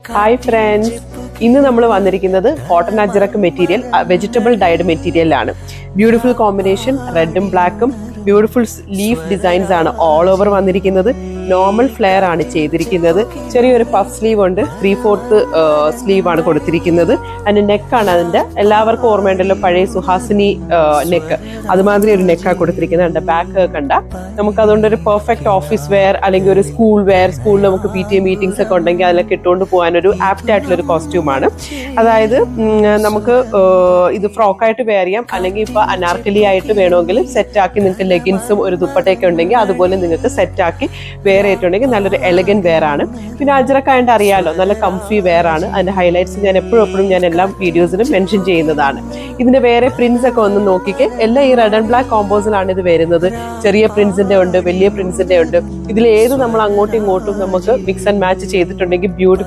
Hi friends, ഇന്ന് നമ്മൾ വന്നിരിക്കുന്നത് cotton Ajrakh material vegetable died മെറ്റീരിയലാണ്. ബ്യൂട്ടിഫുൾ കോമ്പിനേഷൻ, റെഡും ബ്ലാക്കും. ബ്യൂട്ടിഫുൾ ലീഫ് ഡിസൈൻസ് ആണ് ഓൾ ഓവർ വന്നിരിക്കുന്നത്. നോർമൽ ഫ്ലെയർ ആണ് ചെയ്തിരിക്കുന്നത്. ചെറിയൊരു പഫ് സ്ലീവ് ഉണ്ട്, 3/4 സ്ലീവ് ആണ് കൊടുത്തിരിക്കുന്നത്. അതിന്റെ നെക്കാണ് അതിന്റെ എല്ലാവർക്കും ഓർമ്മയുണ്ടല്ലോ പഴയ സുഹാസിനി നെക്ക്, അതുമാതിരി ഒരു നെക്കാണ് കൊടുത്തിരിക്കുന്നത്. അതിന്റെ ബാക്ക് കണ്ട നമുക്ക് അതുകൊണ്ട് ഒരു പെർഫെക്റ്റ് ഓഫീസ് വെയർ അല്ലെങ്കിൽ ഒരു സ്കൂൾ വെയർ, സ്കൂളിൽ നമുക്ക് PTA മീറ്റിംഗ്സ് ഒക്കെ ഉണ്ടെങ്കിൽ അതിലൊക്കെ ഇട്ടുകൊണ്ട് പോകാനൊരു ആപ്റ്റ് ആയിട്ടുള്ള ഒരു കോസ്റ്റ്യൂമാണ്. അതായത് നമുക്ക് ഇത് ഫ്രോക്കായിട്ട് വെയർ ചെയ്യാം, അല്ലെങ്കിൽ ഇപ്പൊ അനാർക്കലി ആയിട്ട് വേണമെങ്കിൽ സെറ്റാക്കി നിങ്ങൾക്ക് ലെഗിൻസും ഒരു ദുപ്പട്ടയൊക്കെ ഉണ്ടെങ്കിൽ അതുപോലെ നിങ്ങൾക്ക് സെറ്റാക്കി വെയർ ചെയ്തിട്ടുണ്ടെങ്കിൽ നല്ലൊരു എലഗന്റ് വെയർ ആണ്. പിന്നെ അജ്രക്കായിട്ട് അറിയാലോ, നല്ല കംഫി വെയർ ആണ്. അതിന്റെ ഹൈലൈറ്റ്സ് ഞാൻ എപ്പോഴും ഞാൻ എല്ലാ വീഡിയോസിലും മെൻഷൻ ചെയ്യുന്നതാണ്. ഇതിന്റെ വേറെ പ്രിന്റ്സ് ഒക്കെ ഒന്ന് നോക്കിക്കേ. എല്ലാം ഈ റെഡ് ആൻഡ് ബ്ലാക്ക് കോമ്പോസിലാണ് ഇത് വരുന്നത്. ചെറിയ പ്രിന്റ്സിന്റെ ഉണ്ട്, വലിയ പ്രിന്റ്സിന്റെ ഉണ്ട്. ഇതിൽ ഏത് നമ്മൾ അങ്ങോട്ടും ഇങ്ങോട്ടും നമുക്ക് മിക്സ് ആൻഡ് മാച്ച് ചെയ്തിട്ടുണ്ടെങ്കിൽ ബ്യൂട്ടിഫുൾ